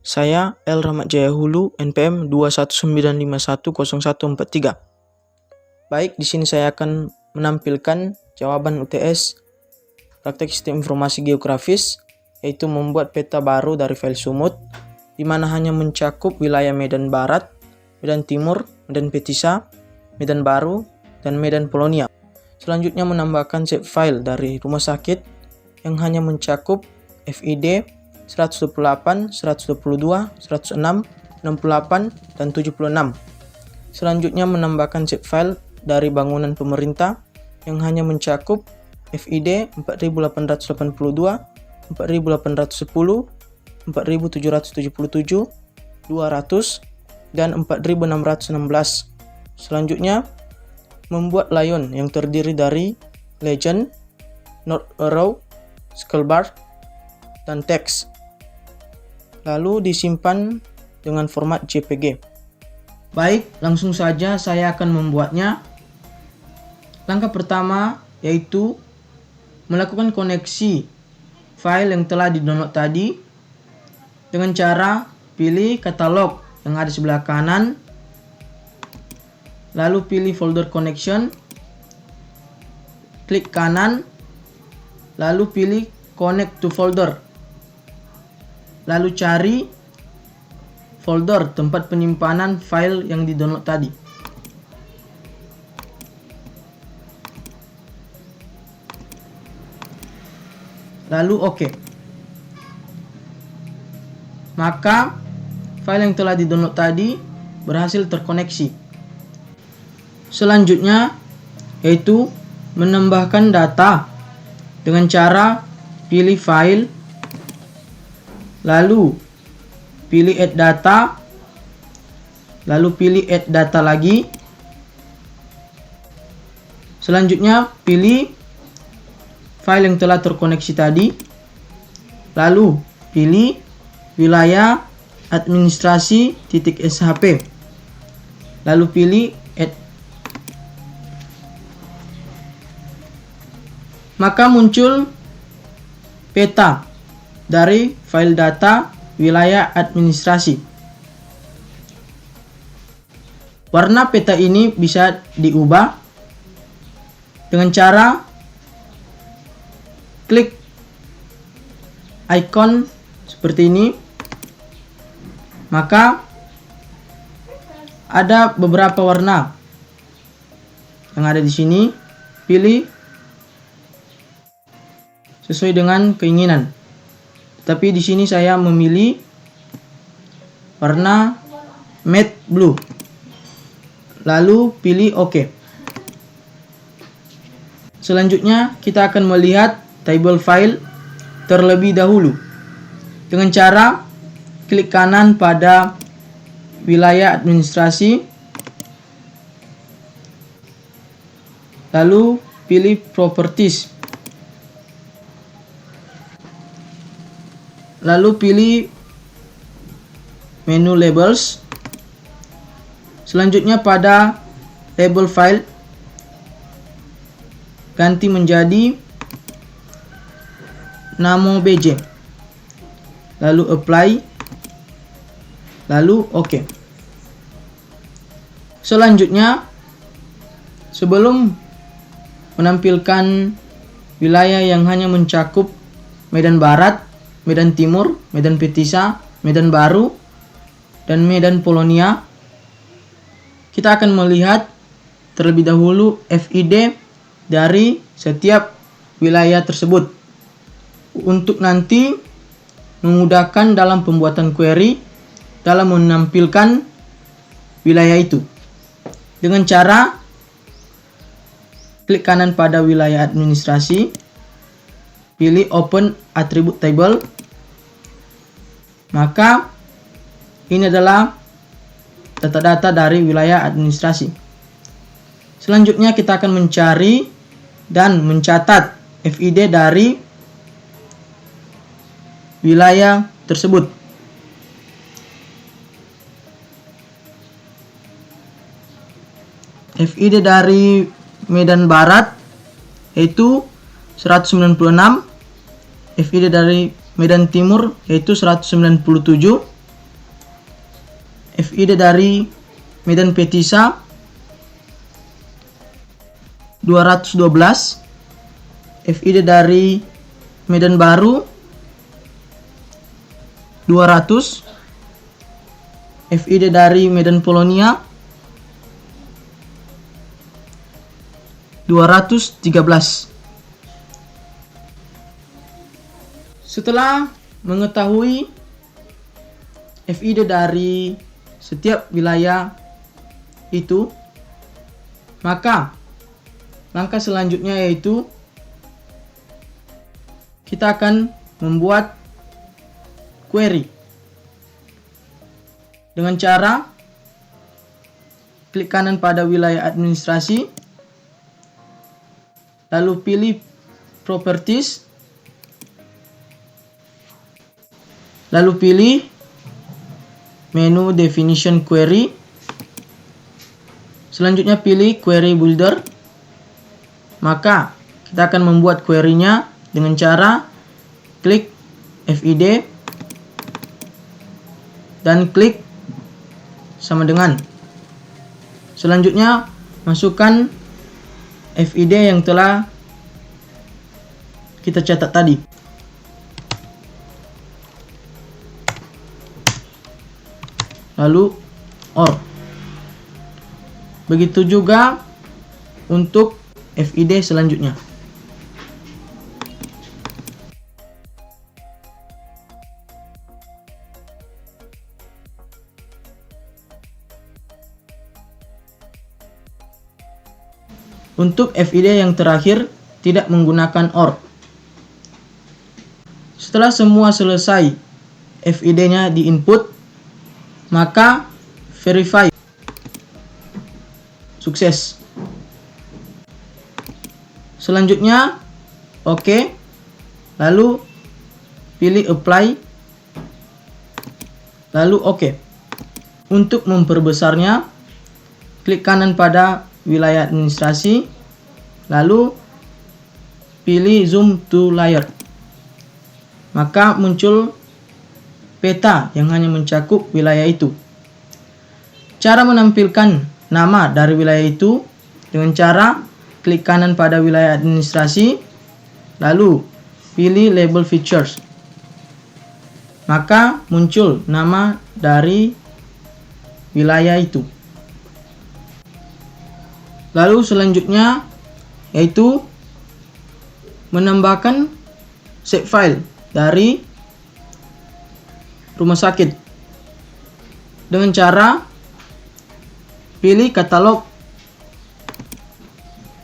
Saya L. Rahmat Jaya Hulu, NPM 219510143. Baik, di sini saya akan menampilkan jawaban UTS praktek sistem informasi geografis, yaitu membuat peta baru dari file sumut, di mana hanya mencakup wilayah Medan Barat, Medan Timur, Medan Petisa, Medan Baru, dan Medan Polonia. Selanjutnya menambahkan zip file dari rumah sakit yang hanya mencakup FID 128, 122, 106, 68, dan 76. Selanjutnya menambahkan zip file dari bangunan pemerintah yang hanya mencakup FID 4882, 4810, 4777, 200, dan 4616. Selanjutnya membuat layon yang terdiri dari legend, note arrow, scroll bar, dan teks. Lalu disimpan dengan format JPG. Baik, langsung saja saya akan membuatnya. Langkah pertama yaitu melakukan koneksi file yang telah di-download tadi dengan cara pilih katalog yang ada di sebelah kanan, lalu pilih folder connection, klik kanan, lalu pilih connect to folder, lalu cari folder tempat penyimpanan file yang di-download tadi. Lalu OK. Maka file yang telah di-download tadi berhasil terkoneksi. Selanjutnya yaitu menambahkan data dengan cara pilih file, lalu pilih add data, lalu pilih add data lagi. Selanjutnya pilih file yang telah terkoneksi tadi, lalu pilih wilayah administrasi .shp, lalu pilih add. Maka muncul peta dari file data wilayah administrasi. Warna peta ini bisa diubah dengan cara klik icon seperti ini. Maka ada beberapa warna yang ada di sini. Pilih sesuai dengan keinginan. Tapi di sini saya memilih warna matte blue. Lalu pilih OK. Selanjutnya kita akan melihat table file terlebih dahulu dengan cara klik kanan pada wilayah administrasi, lalu pilih properties, lalu pilih menu labels. Selanjutnya pada label file ganti menjadi Namo BJ, lalu apply, lalu OK. Selanjutnya, sebelum menampilkan wilayah yang hanya mencakup Medan Barat, Medan Timur, Medan Petisa, Medan Baru, dan Medan Polonia, kita akan melihat terlebih dahulu FID dari setiap wilayah tersebut untuk nanti memudahkan dalam pembuatan query dalam menampilkan wilayah itu. Dengan cara klik kanan pada wilayah administrasi, pilih open attribute table. Maka ini adalah data-data dari wilayah administrasi. Selanjutnya kita akan mencari dan mencatat FID dari wilayah tersebut. FID dari Medan Barat yaitu 196, FID dari Medan Timur yaitu 197, FID dari Medan Petisa 212, FID dari Medan Baru 200, FID dari Medan Polonia 213. Setelah mengetahui FID dari setiap wilayah itu, maka langkah selanjutnya yaitu kita akan membuat query dengan cara klik kanan pada wilayah administrasi, lalu pilih properties, lalu pilih menu definition query, selanjutnya pilih query builder. Maka kita akan membuat query-nya dengan cara klik FID dan klik sama dengan. Selanjutnya masukkan FID yang telah kita catat tadi. Lalu OR. Begitu juga untuk FID selanjutnya. Untuk FID yang terakhir tidak menggunakan OR. Setelah semua selesai FID-nya di input, maka verify. Sukses. Selanjutnya OK, lalu pilih apply, lalu OK. Untuk memperbesarnya, klik kanan pada wilayah administrasi, lalu pilih zoom to layer. Maka muncul peta yang hanya mencakup wilayah itu. Cara menampilkan nama dari wilayah itu dengan cara klik kanan pada wilayah administrasi, lalu pilih label features. Maka muncul nama dari wilayah itu. Lalu selanjutnya yaitu menambahkan shape file dari rumah sakit dengan cara pilih katalog,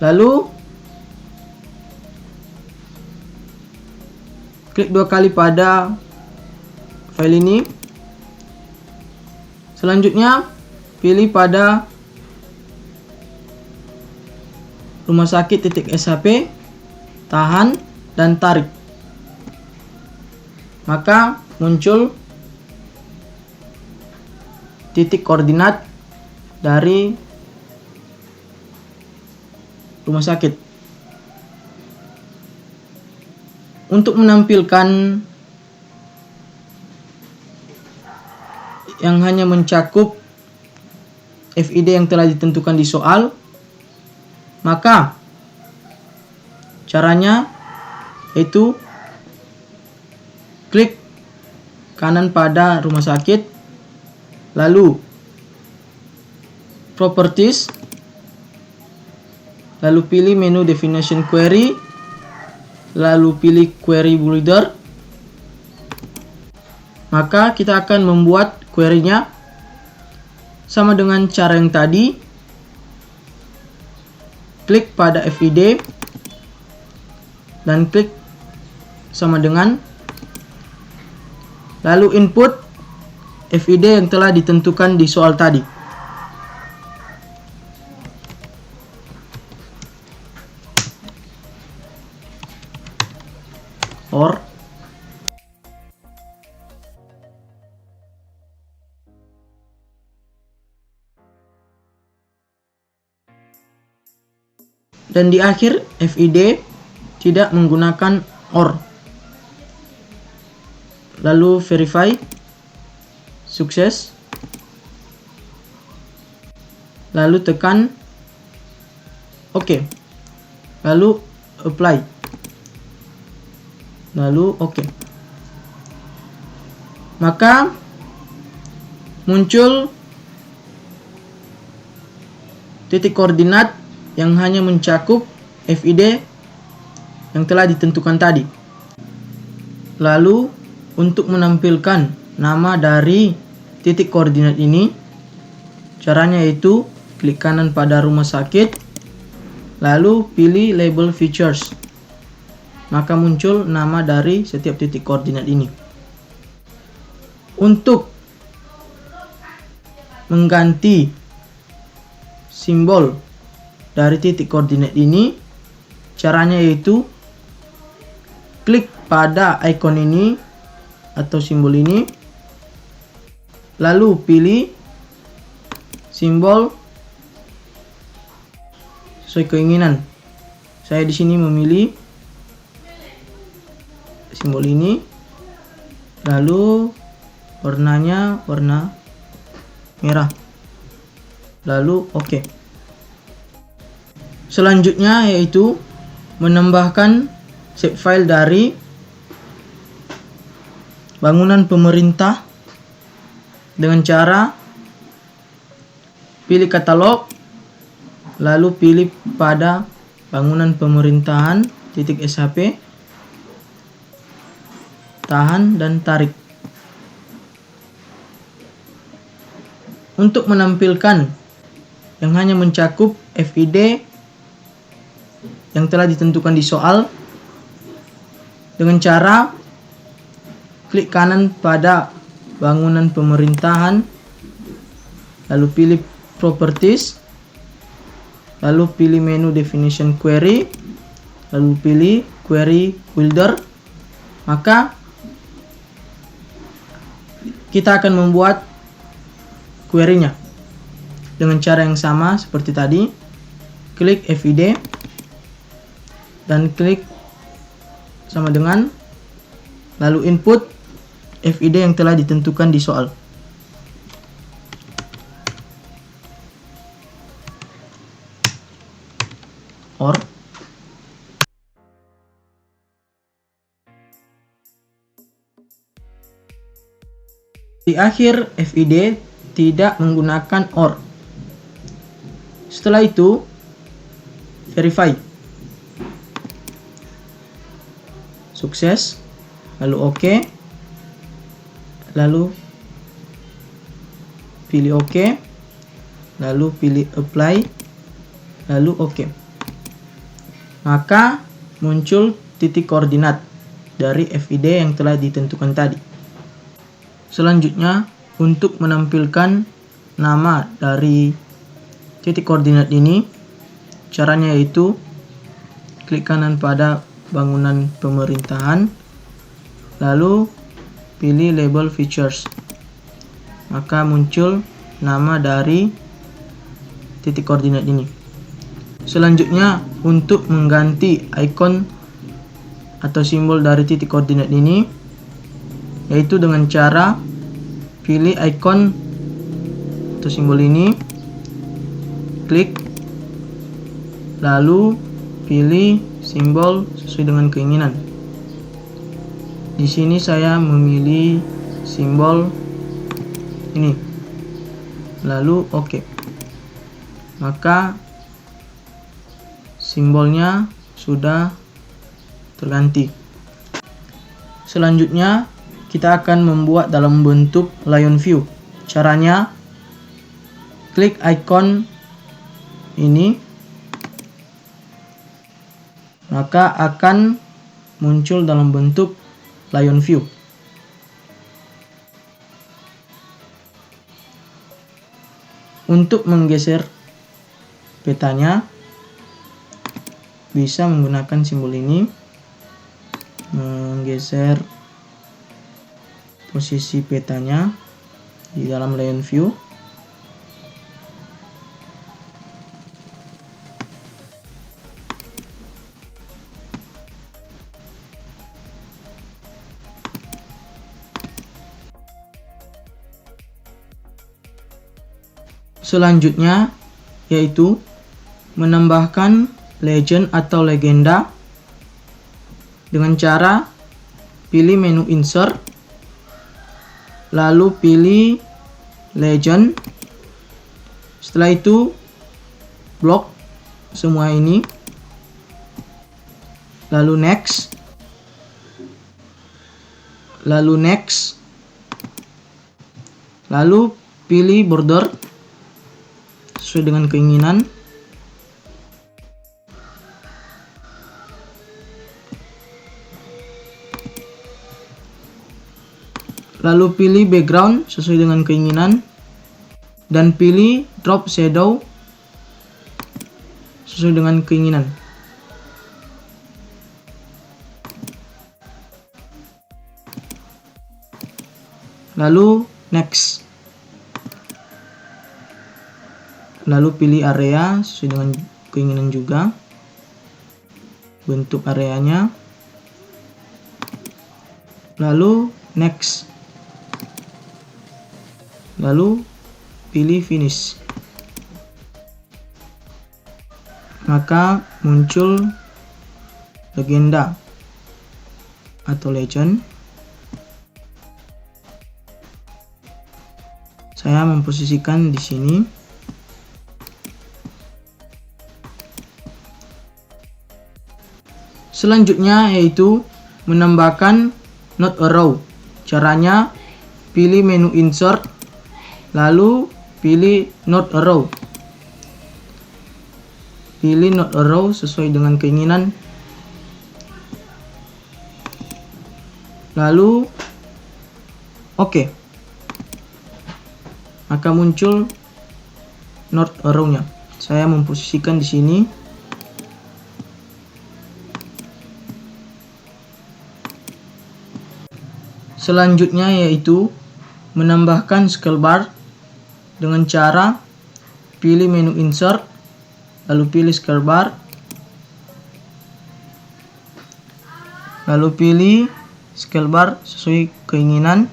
lalu klik 2 kali pada file ini. Selanjutnya pilih pada rumah sakit.shp, tahan dan tarik. Maka muncul titik koordinat dari rumah sakit. Untuk menampilkan yang hanya mencakup FID yang telah ditentukan di soal, maka caranya yaitu klik kanan pada rumah sakit, lalu properties, lalu pilih menu definition query, lalu pilih query builder. Maka kita akan membuat query-nya sama dengan cara yang tadi. Klik pada FID dan klik sama dengan, lalu input FID yang telah ditentukan di soal tadi. OR. Dan di akhir FID tidak menggunakan OR. Lalu verify. Sukses. lalu tekan OK, lalu apply, lalu OK. Maka muncul titik koordinat yang hanya mencakup FID yang telah ditentukan tadi. Lalu untuk menampilkan nama dari titik koordinat ini, caranya yaitu klik kanan pada rumah sakit, lalu pilih label features. Maka muncul nama dari setiap titik koordinat ini. Untuk mengganti simbol dari titik koordinat ini, caranya yaitu klik pada icon ini atau simbol ini, lalu pilih simbol sesuai keinginan. Saya di sini memilih simbol ini, lalu warnanya warna merah, lalu OK. Selanjutnya yaitu menambahkan shapefile dari bangunan pemerintah dengan cara pilih katalog, lalu pilih pada bangunan pemerintahan .shp, tahan dan tarik. Untuk menampilkan yang hanya mencakup FID yang telah ditentukan di soal, dengan cara klik kanan pada bangunan pemerintahan, lalu pilih properties, lalu pilih menu definition query, lalu pilih query builder. Maka kita akan membuat query-nya dengan cara yang sama seperti tadi. Klik FID dan klik sama dengan, lalu input FID yang telah ditentukan di soal. OR di akhir FID tidak menggunakan OR. Setelah itu verify, sukses, lalu OK, lalu pilih OK, lalu pilih apply, lalu OK. Maka muncul titik koordinat dari FID yang telah ditentukan tadi. Selanjutnya, untuk menampilkan nama dari titik koordinat ini, caranya yaitu klik kanan pada bangunan pemerintahan, lalu pilih label features. Maka muncul nama dari titik koordinat ini. Selanjutnya, untuk mengganti icon atau simbol dari titik koordinat ini, yaitu dengan cara pilih icon atau simbol ini, klik, lalu pilih simbol sesuai dengan keinginan. Di sini saya memilih simbol ini, lalu OK. Maka simbolnya sudah terganti. Selanjutnya kita akan membuat dalam bentuk Lion View. Caranya klik icon ini, maka akan muncul dalam bentuk Lion View. Untuk menggeser petanya bisa menggunakan simbol ini, menggeser posisi petanya di dalam Lion View. Selanjutnya yaitu menambahkan legend atau legenda dengan cara pilih menu insert, lalu pilih legend. Setelah itu blok semua ini, lalu next, lalu pilih border sesuai dengan keinginan. Lalu pilih background sesuai dengan keinginan dan pilih drop shadow sesuai dengan keinginan. Lalu next. Lalu pilih area sesuai dengan keinginan juga. Bentuk areanya. Lalu next. Lalu pilih finish. Maka muncul legenda atau legend. Saya memposisikan di sini. Selanjutnya yaitu menambahkan not a row. Caranya pilih menu insert, lalu pilih not a row. Pilih not a row sesuai dengan keinginan. Lalu oke. Maka muncul not a row-nya. Saya memposisikan di sini. Selanjutnya yaitu menambahkan scroll bar dengan cara pilih menu insert, lalu pilih scroll bar, lalu pilih scroll bar sesuai keinginan.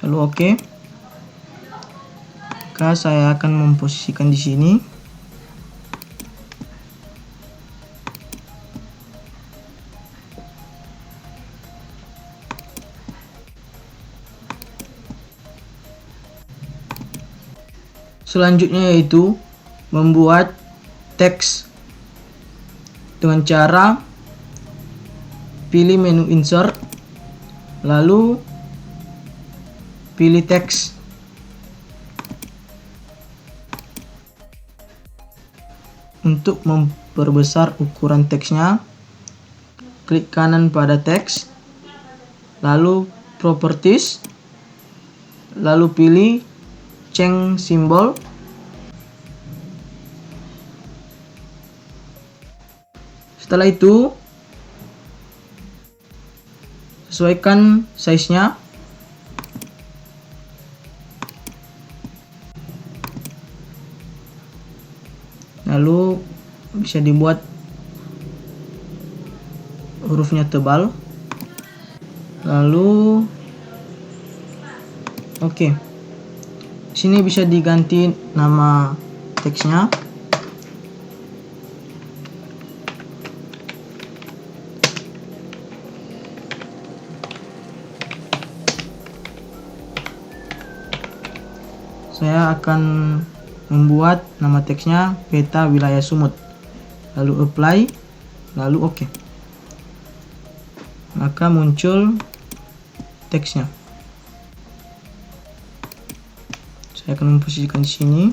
Lalu oke. Maka saya akan memposisikan di sini. Selanjutnya yaitu membuat teks dengan cara pilih menu insert, lalu pilih teks. Untuk memperbesar ukuran teksnya, klik kanan pada teks, lalu properties, lalu pilih change symbol. Setelah itu sesuaikan size-nya. Lalu bisa dibuat hurufnya tebal. Lalu oke. Sini bisa diganti nama teksnya. Saya akan membuat nama teksnya peta wilayah Sumut. Lalu apply, lalu oke. Maka muncul teksnya. Saya akan memposisikan di sini.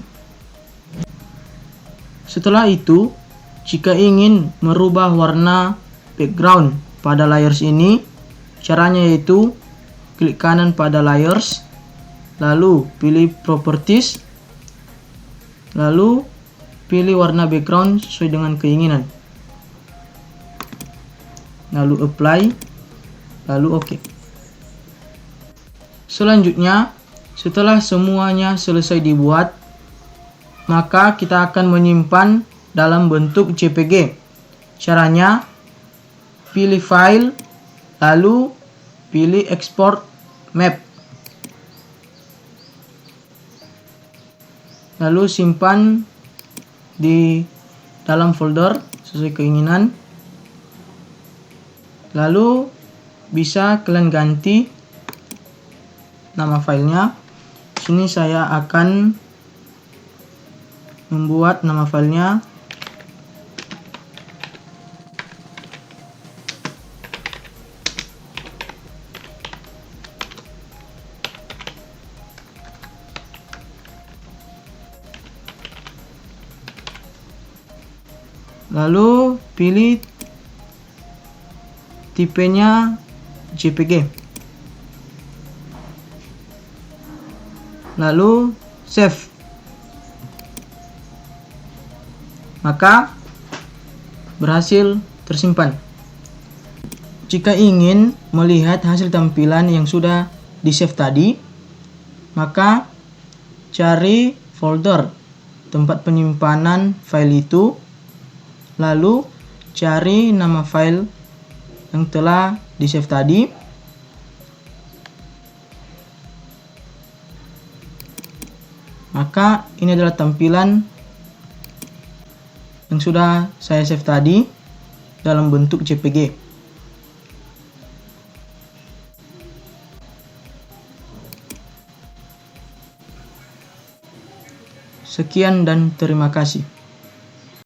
Setelah itu, jika ingin merubah warna background pada layers ini, caranya yaitu klik kanan pada layers, lalu pilih properties, lalu pilih warna background sesuai dengan keinginan. Lalu apply, lalu oke. Selanjutnya, setelah semuanya selesai dibuat, maka kita akan menyimpan dalam bentuk JPG. Caranya, pilih file, Lalu pilih export map. Lalu simpan di dalam folder sesuai keinginan. Lalu bisa kalian ganti nama filenya. Sini saya akan membuat nama filenya lalu pilih tipenya JPG, lalu save. Maka berhasil tersimpan. Jika ingin melihat hasil tampilan yang sudah di save tadi, maka cari folder tempat penyimpanan file itu, lalu cari nama file yang telah di save tadi. Maka ini adalah tampilan yang sudah saya save tadi dalam bentuk JPG. Sekian dan terima kasih.